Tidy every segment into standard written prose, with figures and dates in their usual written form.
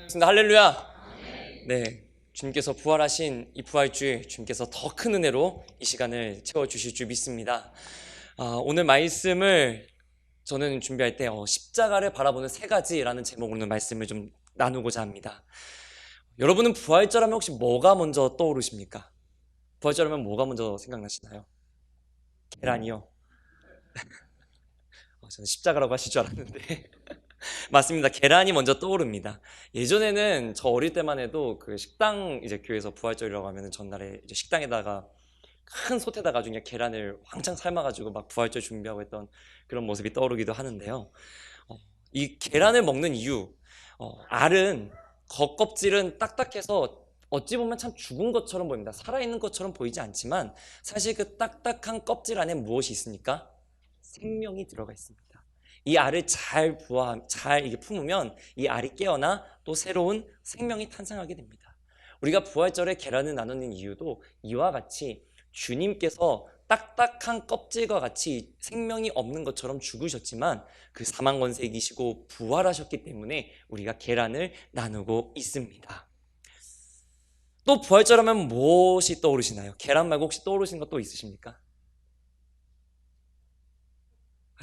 반갑습니다. 할렐루야. 네, 주님께서 부활하신 이 부활주일, 주님께서 더 큰 은혜로 이 시간을 채워주실 줄 믿습니다. 오늘 말씀을 저는 준비할 때 십자가를 바라보는 세 가지라는 제목으로 말씀을 좀 나누고자 합니다. 여러분은 부활절하면 혹시 뭐가 먼저 떠오르십니까? 부활절하면 뭐가 먼저 생각나시나요? 계란이요. 저는 십자가라고 하실 줄 알았는데 맞습니다. 계란이 먼저 떠오릅니다. 예전에는 저 어릴 때만 해도 그 식당 이제 교회에서 부활절이라고 하면은 전날에 이제 식당에다가 큰 솥에다가 그냥 계란을 왕창 삶아가지고 막 부활절 준비하고 했던 그런 모습이 떠오르기도 하는데요. 이 계란을 먹는 이유, 알은 겉껍질은 딱딱해서 어찌 보면 참 죽은 것처럼 보입니다. 살아있는 것처럼 보이지 않지만 사실 그 딱딱한 껍질 안에 무엇이 있습니까? 생명이 들어가 있습니다. 이 알을 잘 이게 품으면 이 알이 깨어나 또 새로운 생명이 탄생하게 됩니다. 우리가 부활절에 계란을 나누는 이유도 이와 같이 주님께서 딱딱한 껍질과 같이 생명이 없는 것처럼 죽으셨지만 그 사망 권세 이기시고 부활하셨기 때문에 우리가 계란을 나누고 있습니다. 또 부활절하면 무엇이 떠오르시나요? 계란 말고 혹시 떠오르시는 것 또 있으십니까?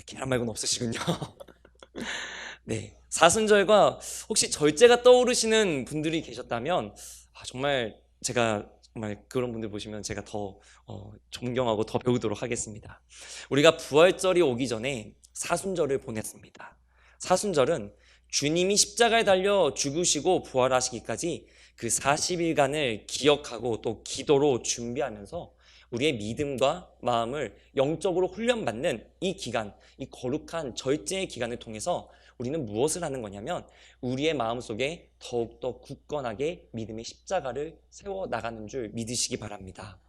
계란 말고는 없으시군요. 네, 사순절과 혹시 절제가 떠오르시는 분들이 계셨다면 정말 제가 정말 그런 분들 보시면 제가 더 존경하고 더 배우도록 하겠습니다. 우리가 부활절이 오기 전에 사순절을 보냈습니다. 사순절은 주님이 십자가에 달려 죽으시고 부활하시기까지 그 40일간을 기억하고 또 기도로 준비하면서 우리의 믿음과 마음을 영적으로 훈련받는 이 기간, 이 거룩한 절제의 기간을 통해서 우리는 무엇을 하는 거냐면 우리의 마음속에 더욱더 굳건하게 믿음의 십자가를 세워나가는 줄 믿으시기 바랍니다.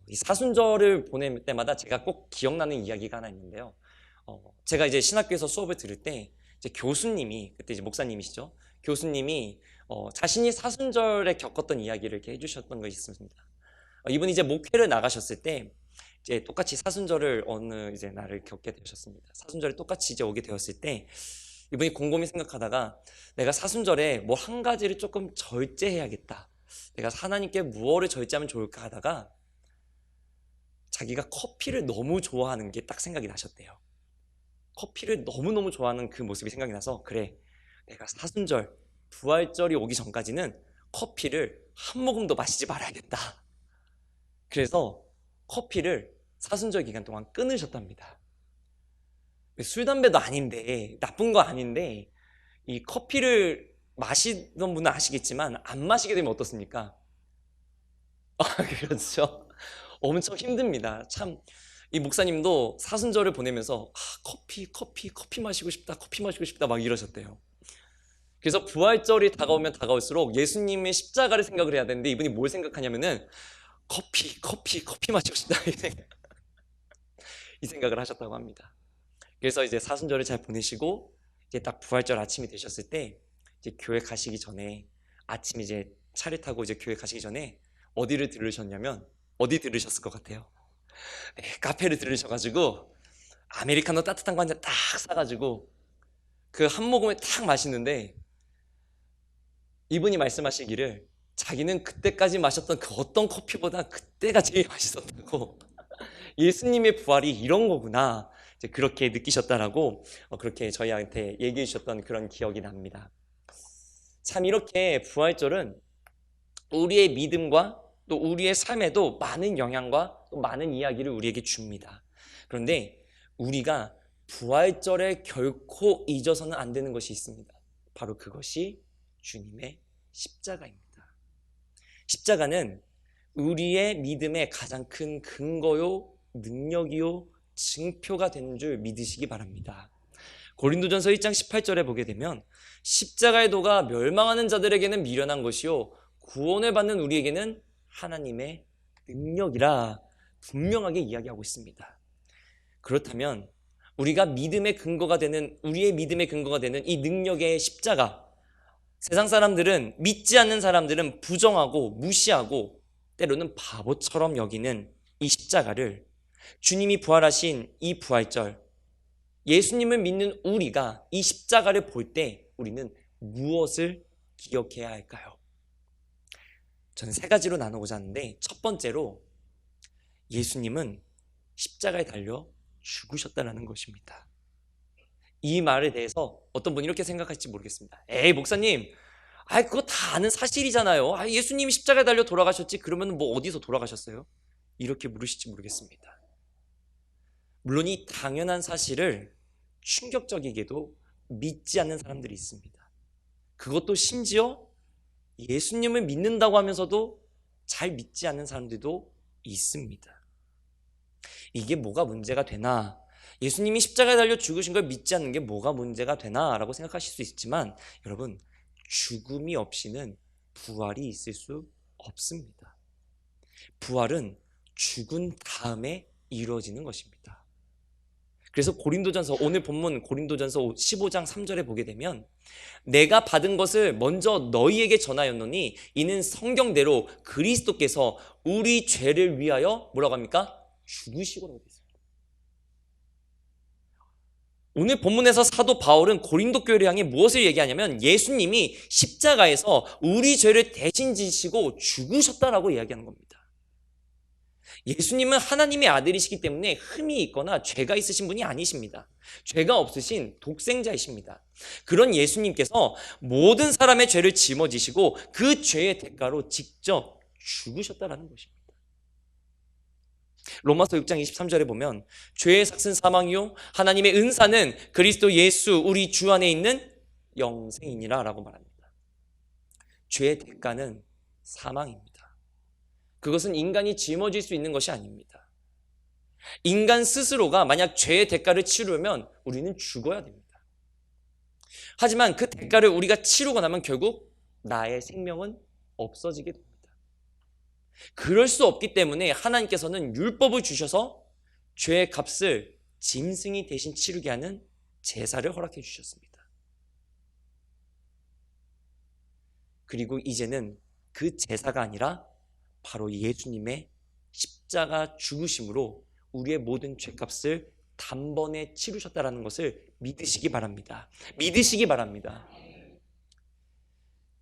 이 사순절을 보낼 때마다 제가 꼭 기억나는 이야기가 하나 있는데요. 제가 이제 신학교에서 수업을 들을 때 이제 교수님이, 그때 이제 목사님이시죠. 교수님이 자신이 사순절에 겪었던 이야기를 이렇게 해주셨던 것이 있습니다. 이분이 이제 목회를 나가셨을 때 이제 똑같이 사순절을 어느 이제 날을 겪게 되셨습니다. 사순절에 똑같이 이제 오게 되었을 때 이분이 곰곰이 생각하다가 내가 사순절에 뭐 한 가지를 조금 절제해야겠다. 내가 하나님께 무엇을 절제하면 좋을까 하다가 자기가 커피를 너무 좋아하는 게 딱 생각이 나셨대요. 커피를 너무너무 좋아하는 그 모습이 생각이 나서 그래, 내가 사순절, 부활절이 오기 전까지는 커피를 한 모금도 마시지 말아야겠다. 그래서 커피를 사순절 기간 동안 끊으셨답니다. 술, 담배도 아닌데, 나쁜 거 아닌데 이 커피를 마시던 분은 아시겠지만 안 마시게 되면 어떻습니까? 그렇죠. 엄청 힘듭니다. 참, 이 목사님도 사순절을 보내면서 커피 마시고 싶다, 커피 마시고 싶다 막 이러셨대요. 그래서 부활절이 다가오면 다가올수록 예수님의 십자가를 생각을 해야 되는데 이분이 뭘 생각하냐면은 커피 마시고 싶다 이 생각을 하셨다고 합니다. 그래서 이제 사순절을 잘 보내시고 이제 딱 부활절 아침이 되셨을 때 이제 교회 가시기 전에 아침 이제 차를 타고 이제 교회 가시기 전에 어디를 들으셨냐면 어디 들으셨을 것 같아요? 네, 카페를 들으셔가지고 아메리카노 따뜻한 거 한 잔 딱 사가지고 그 한 모금을 딱 마시는데 이분이 말씀하시기를 자기는 그때까지 마셨던 그 어떤 커피보다 그때가 제일 맛있었다고 예수님의 부활이 이런 거구나 이제 그렇게 느끼셨다라고 그렇게 저희한테 얘기해 주셨던 그런 기억이 납니다. 참 이렇게 부활절은 우리의 믿음과 또 우리의 삶에도 많은 영향과 또 많은 이야기를 우리에게 줍니다. 그런데 우리가 부활절에 결코 잊어서는 안 되는 것이 있습니다. 바로 그것이 주님의 십자가입니다. 십자가는 우리의 믿음의 가장 큰 근거요, 능력이요, 증표가 되는 줄 믿으시기 바랍니다. 고린도전서 1장 18절에 보게 되면 십자가의 도가 멸망하는 자들에게는 미련한 것이요 구원을 받는 우리에게는 하나님의 능력이라 분명하게 이야기하고 있습니다. 그렇다면 우리가 믿음의 근거가 되는 우리의 믿음의 근거가 되는 이 능력의 십자가, 세상 사람들은 믿지 않는 사람들은 부정하고 무시하고 때로는 바보처럼 여기는 이 십자가를 주님이 부활하신 이 부활절, 예수님을 믿는 우리가 이 십자가를 볼 때 우리는 무엇을 기억해야 할까요? 저는 세 가지로 나누고자 하는데, 첫 번째로 예수님은 십자가에 달려 죽으셨다는 것입니다. 이 말에 대해서 어떤 분이 이렇게 생각할지 모르겠습니다. 에이, 목사님, 그거 다 아는 사실이잖아요. 예수님이 십자가에 달려 돌아가셨지, 그러면 뭐 어디서 돌아가셨어요? 이렇게 물으실지 모르겠습니다. 물론 이 당연한 사실을 충격적이게도 믿지 않는 사람들이 있습니다. 그것도 심지어 예수님을 믿는다고 하면서도 잘 믿지 않는 사람들도 있습니다. 이게 뭐가 문제가 되나? 예수님이 십자가에 달려 죽으신 걸 믿지 않는 게 뭐가 문제가 되나? 라고 생각하실 수 있지만, 여러분, 죽음이 없이는 부활이 있을 수 없습니다. 부활은 죽은 다음에 이루어지는 것입니다. 그래서 고린도전서, 오늘 본문 고린도전서 15장 3절에 보게 되면, 내가 받은 것을 먼저 너희에게 전하였노니 이는 성경대로 그리스도께서 우리 죄를 위하여 뭐라고 합니까? 죽으시고라고 되어 있습니다. 오늘 본문에서 사도 바울은 고린도 교회를 향해 무엇을 얘기하냐면, 예수님이 십자가에서 우리 죄를 대신 지시고 죽으셨다라고 이야기하는 겁니다. 예수님은 하나님의 아들이시기 때문에 흠이 있거나 죄가 있으신 분이 아니십니다. 죄가 없으신 독생자이십니다. 그런 예수님께서 모든 사람의 죄를 짊어지시고 그 죄의 대가로 직접 죽으셨다는 것입니다. 로마서 6장 23절에 보면, 죄의 삭은 사망이요 하나님의 은사는 그리스도 예수 우리 주 안에 있는 영생이니라 라고 말합니다. 죄의 대가는 사망입니다. 그것은 인간이 짊어질 수 있는 것이 아닙니다. 인간 스스로가 만약 죄의 대가를 치르려면 우리는 죽어야 됩니다. 하지만 그 대가를 우리가 치르고 나면 결국 나의 생명은 없어지게 됩니다. 그럴 수 없기 때문에 하나님께서는 율법을 주셔서 죄의 값을 짐승이 대신 치르게 하는 제사를 허락해 주셨습니다. 그리고 이제는 그 제사가 아니라 바로 예수님의 십자가 죽으심으로 우리의 모든 죄값을 단번에 치르셨다는 것을 믿으시기 바랍니다. 믿으시기 바랍니다.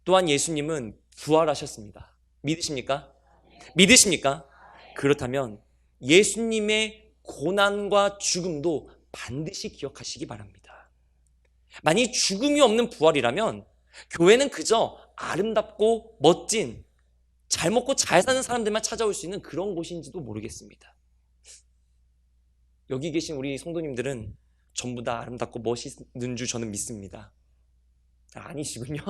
또한 예수님은 부활하셨습니다. 믿으십니까? 믿으십니까? 그렇다면 예수님의 고난과 죽음도 반드시 기억하시기 바랍니다. 만약 죽음이 없는 부활이라면 교회는 그저 아름답고 멋진, 잘 먹고 잘 사는 사람들만 찾아올 수 있는 그런 곳인지도 모르겠습니다. 여기 계신 우리 성도님들은 전부 다 아름답고 멋있는 줄 저는 믿습니다. 아니시군요.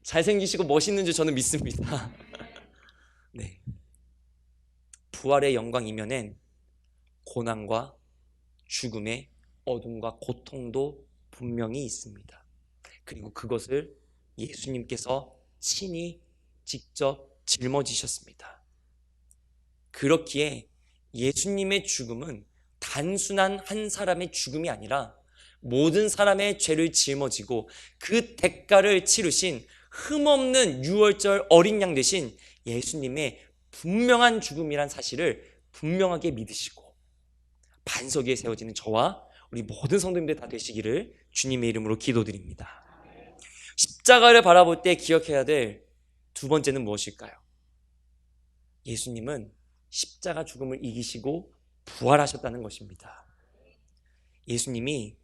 잘생기시고 멋있는 줄 저는 믿습니다. 네. 부활의 영광 이면엔 고난과 죽음의 어둠과 고통도 분명히 있습니다. 그리고 그것을 예수님께서 친히 직접 짊어지셨습니다. 그렇기에 예수님의 죽음은 단순한 한 사람의 죽음이 아니라 모든 사람의 죄를 짊어지고 그 대가를 치르신 흠없는 유월절 어린 양 되신 예수님의 분명한 죽음이란 사실을 분명하게 믿으시고 반석 위에 세워지는 저와 우리 모든 성도님들 다 되시기를 주님의 이름으로 기도드립니다. 십자가를 바라볼 때 기억해야 될 두 번째는 무엇일까요? 예수님은 십자가 죽음을 이기시고 부활하셨다는 것입니다. 예수님이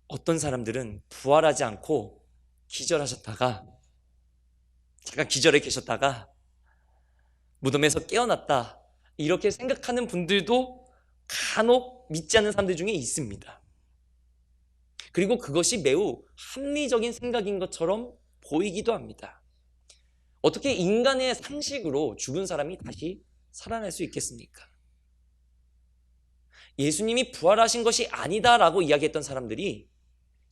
어떤 사람들은 부활하지 않고 기절하셨다가 잠깐 기절해 계셨다가 무덤에서 깨어났다 이렇게 생각하는 분들도 간혹 믿지 않는 사람들 중에 있습니다. 그리고 그것이 매우 합리적인 생각인 것처럼 보이기도 합니다. 어떻게 인간의 상식으로 죽은 사람이 다시 살아날 수 있겠습니까? 예수님이 부활하신 것이 아니다라고 이야기했던 사람들이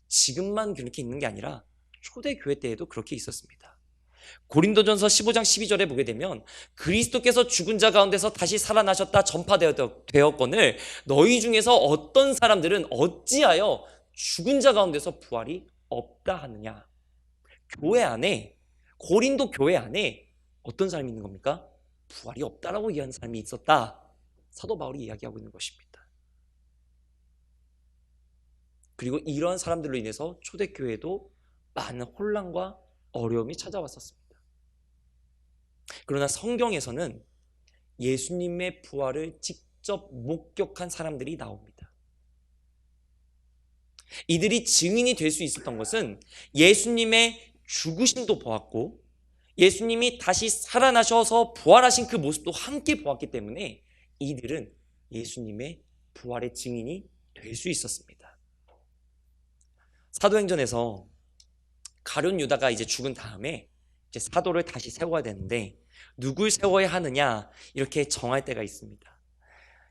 지금만 그렇게 있는 게 아니라 초대교회 때에도 그렇게 있었습니다. 고린도전서 15장 12절에 보게 되면 그리스도께서 죽은 자 가운데서 다시 살아나셨다 전파되었거늘 너희 중에서 어떤 사람들은 어찌하여 죽은 자 가운데서 부활이 없다 하느냐. 교회 안에, 고린도 교회 안에 어떤 사람이 있는 겁니까? 부활이 없다라고 얘기하는 사람이 있었다. 사도 바울이 이야기하고 있는 것입니다. 그리고 이런 사람들로 인해서 초대교회에도 많은 혼란과 어려움이 찾아왔었습니다. 그러나 성경에서는 예수님의 부활을 직접 목격한 사람들이 나옵니다. 이들이 증인이 될 수 있었던 것은 예수님의 죽으심도 보았고 예수님이 다시 살아나셔서 부활하신 그 모습도 함께 보았기 때문에 이들은 예수님의 부활의 증인이 될 수 있었습니다. 사도행전에서 가룟 유다가 이제 죽은 다음에 이제 사도를 다시 세워야 되는데 누굴 세워야 하느냐 이렇게 정할 때가 있습니다.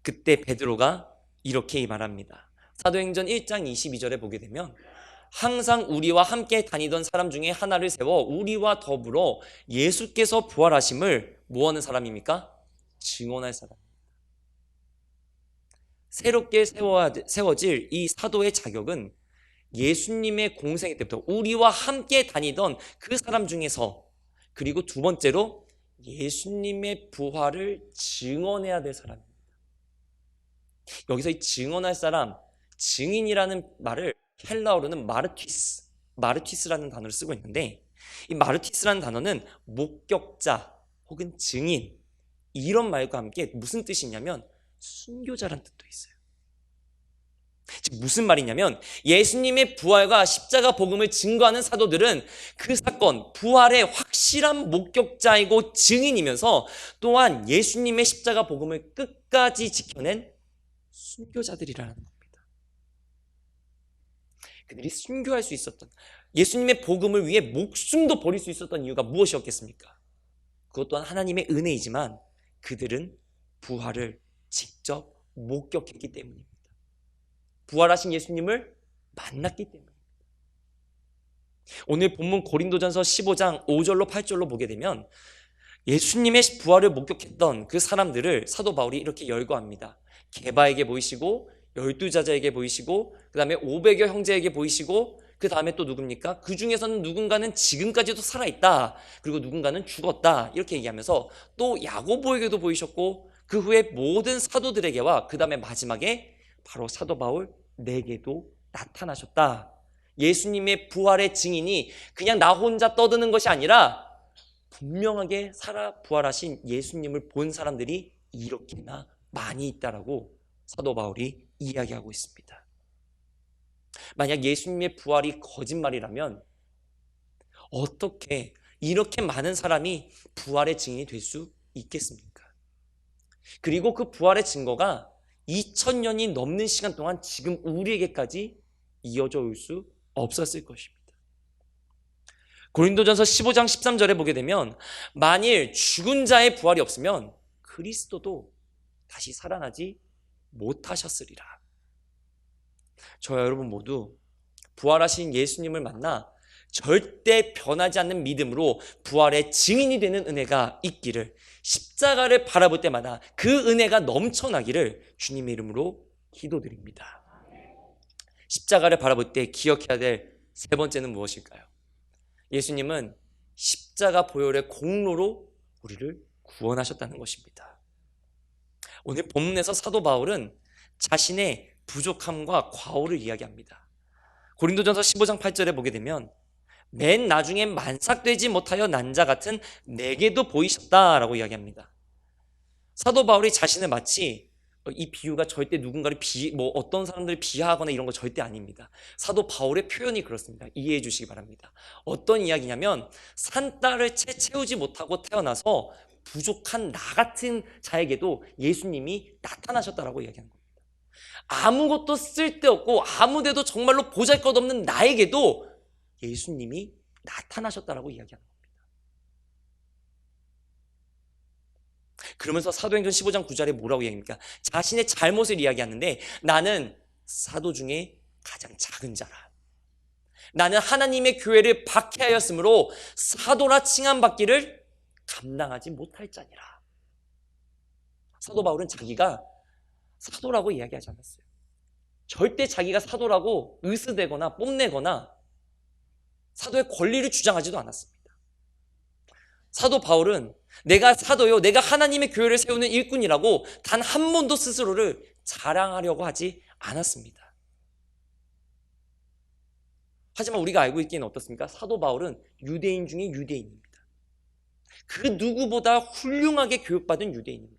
그때 베드로가 이렇게 말합니다. 사도행전 1장 22절에 보게 되면 항상 우리와 함께 다니던 사람 중에 하나를 세워 우리와 더불어 예수께서 부활하심을 뭐하는 사람입니까? 증언할 사람. 새롭게 세워질 이 사도의 자격은 예수님의 공생 때부터 우리와 함께 다니던 그 사람 중에서, 그리고 두 번째로 예수님의 부활을 증언해야 될 사람입니다. 여기서 이 증언할 사람, 증인이라는 말을 헬라어로는 마르티스라는 단어를 쓰고 있는데, 이 마르티스라는 단어는 목격자 혹은 증인, 이런 말과 함께 무슨 뜻이냐면 순교자라는 뜻도 있어요. 즉 무슨 말이냐면 예수님의 부활과 십자가 복음을 증거하는 사도들은 그 사건, 부활의 확실한 목격자이고 증인이면서 또한 예수님의 십자가 복음을 끝까지 지켜낸 순교자들이라는 겁니다. 그들이 순교할 수 있었던, 예수님의 복음을 위해 목숨도 버릴 수 있었던 이유가 무엇이었겠습니까? 그것 또한 하나님의 은혜이지만 그들은 부활을 직접 목격했기 때문입니다. 부활하신 예수님을 만났기 때문입니다. 오늘 본문 고린도전서 15장 5절로 8절로 보게 되면 예수님의 부활을 목격했던 그 사람들을 사도 바울이 이렇게 열거합니다. 게바에게 보이시고 12자자에게 보이시고 그 다음에 500여 형제에게 보이시고 그 다음에 또 누굽니까? 그 중에서는 누군가는 지금까지도 살아있다, 그리고 누군가는 죽었다, 이렇게 얘기하면서 또 야고보에게도 보이셨고 그 후에 모든 사도들에게와 그 다음에 마지막에 바로 사도 바울 내게도 나타나셨다. 예수님의 부활의 증인이 그냥 나 혼자 떠드는 것이 아니라 분명하게 살아 부활하신 예수님을 본 사람들이 이렇게나 많이 있다라고 사도 바울이 이야기하고 있습니다. 만약 예수님의 부활이 거짓말이라면 어떻게 이렇게 많은 사람이 부활의 증인이 될 수 있겠습니까? 그리고 그 부활의 증거가 2000년이 넘는 시간 동안 지금 우리에게까지 이어져 올 수 없었을 것입니다. 고린도전서 15장 13절에 보게 되면 만일 죽은 자의 부활이 없으면 그리스도도 다시 살아나지 못하셨으리라. 저와 여러분 모두 부활하신 예수님을 만나 절대 변하지 않는 믿음으로 부활의 증인이 되는 은혜가 있기를, 십자가를 바라볼 때마다 그 은혜가 넘쳐나기를 주님의 이름으로 기도드립니다. 십자가를 바라볼 때 기억해야 될 세 번째는 무엇일까요? 예수님은 십자가 보혈의 공로로 우리를 구원하셨다는 것입니다. 오늘 본문에서 사도 바울은 자신의 부족함과 과오를 이야기합니다. 고린도전서 15장 8절에 보게 되면 맨 나중에 만삭되지 못하여 난 자 같은 내게도 보이셨다라고 이야기합니다. 사도 바울이 자신을 마치, 이 비유가 절대 누군가를 어떤 사람들을 비하하거나 이런 거 절대 아닙니다. 사도 바울의 표현이 그렇습니다. 이해해 주시기 바랍니다. 어떤 이야기냐면 산딸을 채우지 못하고 태어나서 부족한 나 같은 자에게도 예수님이 나타나셨다라고 이야기한 겁니다. 아무것도 쓸데없고 아무데도 정말로 보잘것없는 나에게도 예수님이 나타나셨다라고 이야기하는 겁니다. 그러면서 사도행전 15장 9절에 뭐라고 이야기합니까? 자신의 잘못을 이야기하는데 나는 사도 중에 가장 작은 자라. 나는 하나님의 교회를 박해하였으므로 사도라 칭함받기를 감당하지 못할 자니라. 사도 바울은 자기가 사도라고 이야기하지 않았어요. 절대 자기가 사도라고 으스대거나 뽐내거나 사도의 권리를 주장하지도 않았습니다. 사도 바울은 내가 사도요, 내가 하나님의 교회를 세우는 일꾼이라고 단 한 번도 스스로를 자랑하려고 하지 않았습니다. 하지만 우리가 알고 있기에는 어떻습니까? 사도 바울은 유대인 중에 유대인입니다. 그 누구보다 훌륭하게 교육받은 유대인입니다.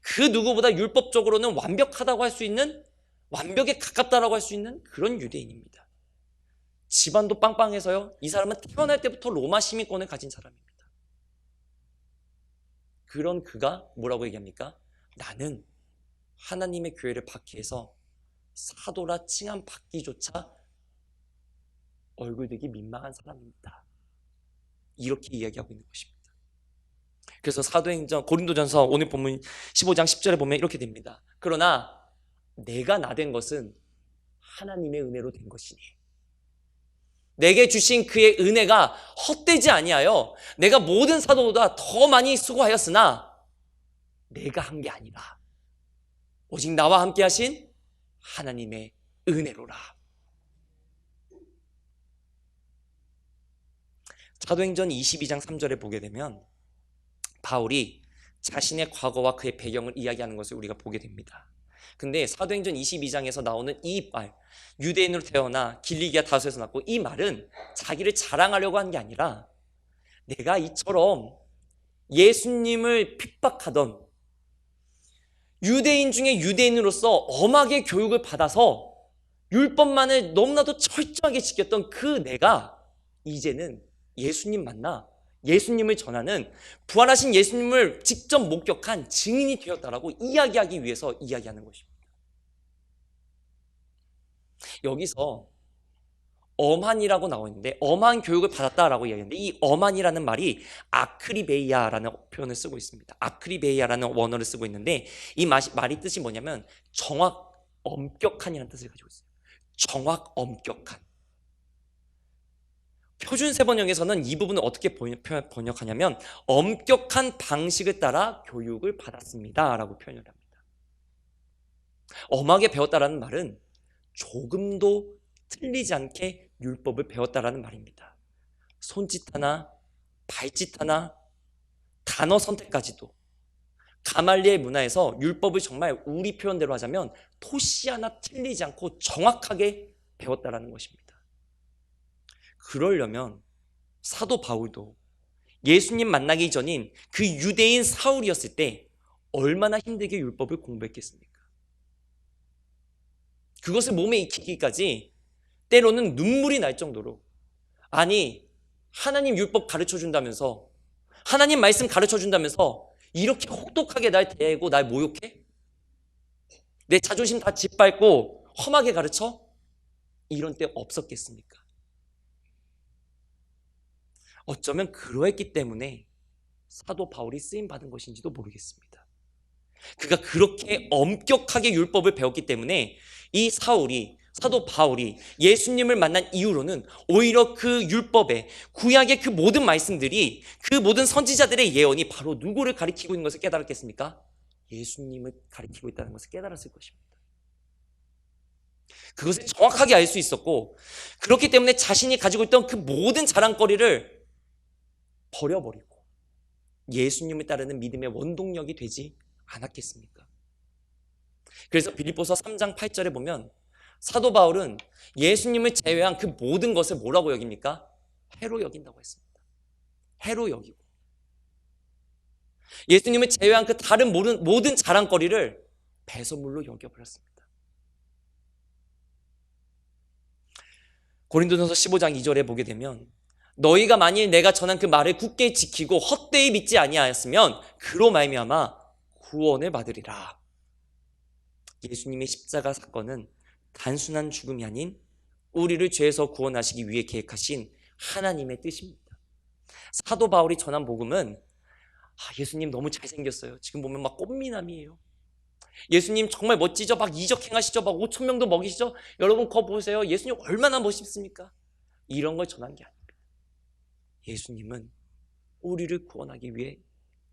그 누구보다 율법적으로는 완벽하다고 할 수 있는, 완벽에 가깝다라고 할 수 있는 그런 유대인입니다. 집안도 빵빵해서요, 이 사람은 태어날 때부터 로마 시민권을 가진 사람입니다. 그런 그가 뭐라고 얘기합니까? 나는 하나님의 교회를 박해해서 사도라 칭함 받기조차 얼굴 되기 민망한 사람입니다. 이렇게 이야기하고 있는 것입니다. 그래서 사도행전 고린도전서 오늘 본문 15장 10절에 보면 이렇게 됩니다. 그러나 내가 나된 것은 하나님의 은혜로 된 것이니 내게 주신 그의 은혜가 헛되지 아니하여 내가 모든 사도보다 더 많이 수고하였으나 내가 한 게 아니라 오직 나와 함께 하신 하나님의 은혜로라. 사도행전 22장 3절에 보게 되면 바울이 자신의 과거와 그의 배경을 이야기하는 것을 우리가 보게 됩니다. 근데 사도행전 22장에서 나오는 이 말, 유대인으로 태어나 길리기아 다소에서 났고, 이 말은 자기를 자랑하려고 한 게 아니라 내가 이처럼 예수님을 핍박하던 유대인 중에 유대인으로서 엄하게 교육을 받아서 율법만을 너무나도 철저하게 지켰던 그 내가 이제는 예수님 만나 예수님을 전하는, 부활하신 예수님을 직접 목격한 증인이 되었다라고 이야기하기 위해서 이야기하는 것입니다. 여기서 엄한이라고 나와 있는데, 엄한 교육을 받았다라고 이야기하는데, 이 엄한이라는 말이 아크리베이아라는 표현을 쓰고 있습니다. 아크리베이아라는 원어를 쓰고 있는데, 이 말이 뜻이 뭐냐면 정확, 엄격한이라는 뜻을 가지고 있어요. 정확, 엄격한. 표준 세번역에서는 이 부분을 어떻게 번역하냐면 엄격한 방식을 따라 교육을 받았습니다 라고 표현을 합니다. 엄하게 배웠다라는 말은 조금도 틀리지 않게 율법을 배웠다라는 말입니다. 손짓 하나, 발짓 하나, 단어 선택까지도 가말리엘 문화에서 율법을 정말 우리 표현대로 하자면 토시 하나 틀리지 않고 정확하게 배웠다라는 것입니다. 그러려면 사도 바울도 예수님 만나기 전인 그 유대인 사울이었을 때 얼마나 힘들게 율법을 공부했겠습니까? 그것을 몸에 익히기까지 때로는 눈물이 날 정도로, 아니 하나님 율법 가르쳐준다면서, 하나님 말씀 가르쳐준다면서 이렇게 혹독하게 날 대하고 날 모욕해? 내 자존심 다 짓밟고 험하게 가르쳐? 이런 때 없었겠습니까? 어쩌면 그러했기 때문에 사도 바울이 쓰임받은 것인지도 모르겠습니다. 그가 그렇게 엄격하게 율법을 배웠기 때문에 이 사도 바울이 예수님을 만난 이후로는 오히려 그 율법의, 구약의 그 모든 말씀들이, 그 모든 선지자들의 예언이 바로 누구를 가리키고 있는 것을 깨달았겠습니까? 예수님을 가리키고 있다는 것을 깨달았을 것입니다. 그것을 정확하게 알 수 있었고, 그렇기 때문에 자신이 가지고 있던 그 모든 자랑거리를 버려버리고 예수님을 따르는 믿음의 원동력이 되지 않았겠습니까? 그래서 빌립보서 3장 8절에 보면 사도 바울은 예수님을 제외한 그 모든 것을 뭐라고 여깁니까? 해로 여긴다고 했습니다. 해로 여기고 예수님을 제외한 그 다른 모든 자랑거리를 배설물로 여겨버렸습니다. 고린도전서 15장 2절에 보게 되면 너희가 만일 내가 전한 그 말을 굳게 지키고 헛되이 믿지 아니하였으면 그로 말미암아 구원을 받으리라. 예수님의 십자가 사건은 단순한 죽음이 아닌 우리를 죄에서 구원하시기 위해 계획하신 하나님의 뜻입니다. 사도 바울이 전한 복음은 예수님 너무 잘생겼어요. 지금 보면 막 꽃미남이에요. 예수님 정말 멋지죠? 막 이적 행하시죠? 막 5천 명도 먹이시죠? 여러분 거 보세요. 예수님 얼마나 멋있습니까? 이런 걸 전한 게 아닙니다. 예수님은 우리를 구원하기 위해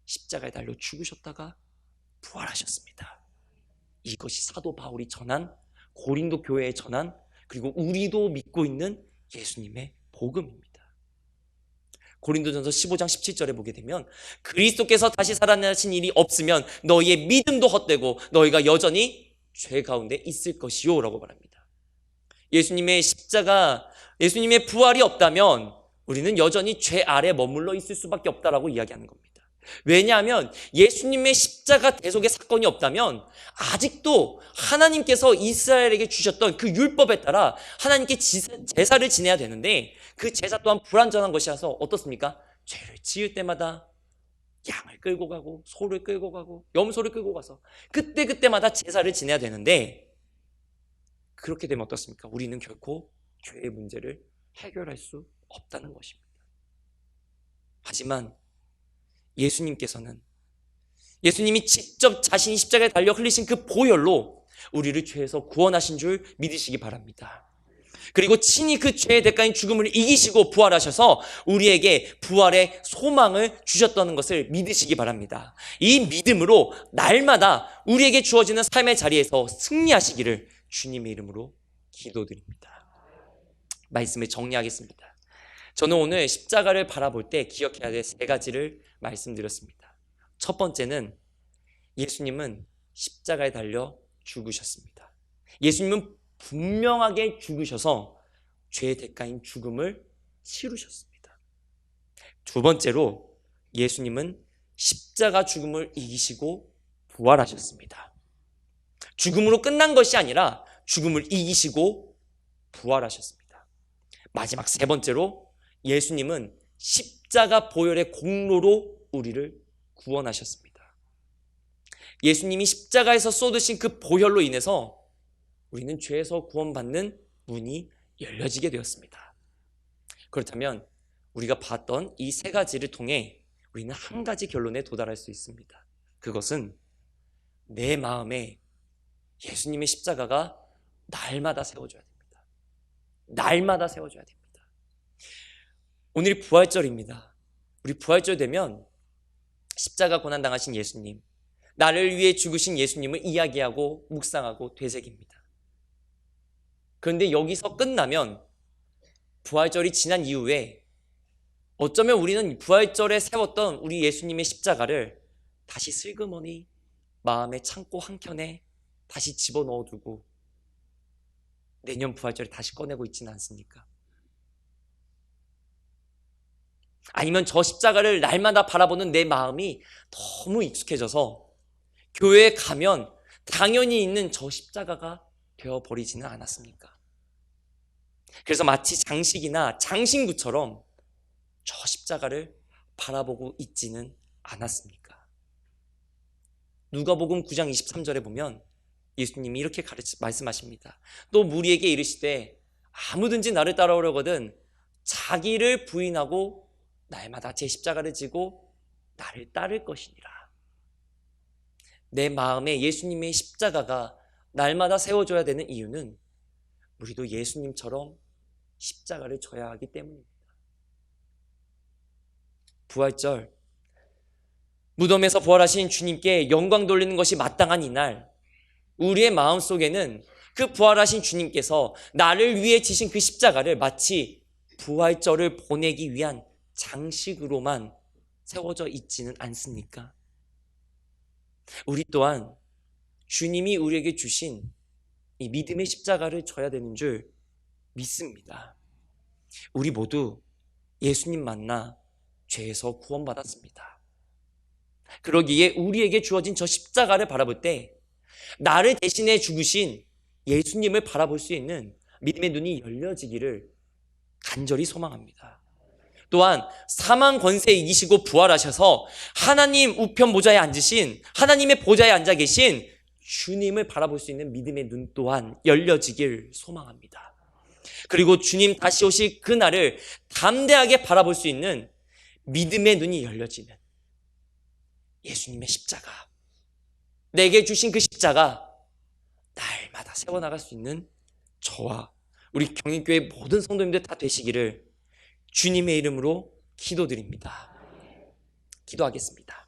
십자가에 달려 죽으셨다가 부활하셨습니다. 이것이 사도 바울이 전한, 고린도 교회에 전한, 그리고 우리도 믿고 있는 예수님의 복음입니다. 고린도전서 15장 17절에 보게 되면 그리스도께서 다시 살아나신 일이 없으면 너희의 믿음도 헛되고 너희가 여전히 죄 가운데 있을 것이요 라고 말합니다. 예수님의 십자가, 예수님의 부활이 없다면 우리는 여전히 죄 아래 머물러 있을 수밖에 없다라고 이야기하는 겁니다. 왜냐하면 예수님의 십자가 대속의 사건이 없다면 아직도 하나님께서 이스라엘에게 주셨던 그 율법에 따라 하나님께 제사를 지내야 되는데, 그 제사 또한 불완전한 것이라서 어떻습니까? 죄를 지을 때마다 양을 끌고 가고 소를 끌고 가고 염소를 끌고 가서 그때그때마다 제사를 지내야 되는데, 그렇게 되면 어떻습니까? 우리는 결코 죄의 문제를 해결할 수 없다는 것입니다. 하지만 예수님께서는, 예수님이 직접 자신이 십자가에 달려 흘리신 그 보혈로 우리를 죄에서 구원하신 줄 믿으시기 바랍니다. 그리고 친히 그 죄의 대가인 죽음을 이기시고 부활하셔서 우리에게 부활의 소망을 주셨다는 것을 믿으시기 바랍니다. 이 믿음으로 날마다 우리에게 주어지는 삶의 자리에서 승리하시기를 주님의 이름으로 기도드립니다. 말씀을 정리하겠습니다. 저는 오늘 십자가를 바라볼 때 기억해야 될 세 가지를 말씀드렸습니다. 첫 번째는 예수님은 십자가에 달려 죽으셨습니다. 예수님은 분명하게 죽으셔서 죄의 대가인 죽음을 치르셨습니다. 두 번째로 예수님은 십자가 죽음을 이기시고 부활하셨습니다. 죽음으로 끝난 것이 아니라 죽음을 이기시고 부활하셨습니다. 마지막 세 번째로 예수님은 십자가 보혈의 공로로 우리를 구원하셨습니다. 예수님이 십자가에서 쏟으신 그 보혈로 인해서 우리는 죄에서 구원받는 문이 열려지게 되었습니다. 그렇다면 우리가 봤던 이 세 가지를 통해 우리는 한 가지 결론에 도달할 수 있습니다. 그것은 내 마음에 예수님의 십자가가 날마다 세워져야 됩니다. 날마다 세워져야 됩니다. 오늘이 부활절입니다. 우리 부활절 되면 십자가 고난당하신 예수님, 나를 위해 죽으신 예수님을 이야기하고 묵상하고 되새깁니다. 그런데 여기서 끝나면 부활절이 지난 이후에 어쩌면 우리는 부활절에 세웠던 우리 예수님의 십자가를 다시 슬그머니 마음의 창고 한켠에 다시 집어넣어두고 내년 부활절에 다시 꺼내고 있지는 않습니까? 아니면 저 십자가를 날마다 바라보는 내 마음이 너무 익숙해져서 교회에 가면 당연히 있는 저 십자가가 되어버리지는 않았습니까? 그래서 마치 장식이나 장신구처럼 저 십자가를 바라보고 있지는 않았습니까? 누가복음 9장 23절에 보면 예수님이 이렇게 말씀하십니다. 또 무리에게 이르시되 아무든지 나를 따라오려거든 자기를 부인하고 날마다 제 십자가를 지고 나를 따를 것이니라. 내 마음에 예수님의 십자가가 날마다 세워져야 되는 이유는 우리도 예수님처럼 십자가를 져야 하기 때문입니다. 부활절, 무덤에서 부활하신 주님께 영광 돌리는 것이 마땅한 이날, 우리의 마음속에는 그 부활하신 주님께서 나를 위해 지신 그 십자가를 마치 부활절을 보내기 위한 장식으로만 세워져 있지는 않습니까? 우리 또한 주님이 우리에게 주신 이 믿음의 십자가를 져야 되는 줄 믿습니다. 우리 모두 예수님 만나 죄에서 구원받았습니다. 그러기에 우리에게 주어진 저 십자가를 바라볼 때 나를 대신해 죽으신 예수님을 바라볼 수 있는 믿음의 눈이 열려지기를 간절히 소망합니다. 또한 사망 권세 이기시고 부활하셔서 하나님 우편 보좌에 앉으신, 하나님의 보좌에 앉아 계신 주님을 바라볼 수 있는 믿음의 눈 또한 열려지길 소망합니다. 그리고 주님 다시 오실 그날을 담대하게 바라볼 수 있는 믿음의 눈이 열려지는 예수님의 십자가, 내게 주신 그 십자가 날마다 세워나갈 수 있는 저와 우리 경인교회 모든 성도님들 다 되시기를 주님의 이름으로 기도드립니다. 기도하겠습니다.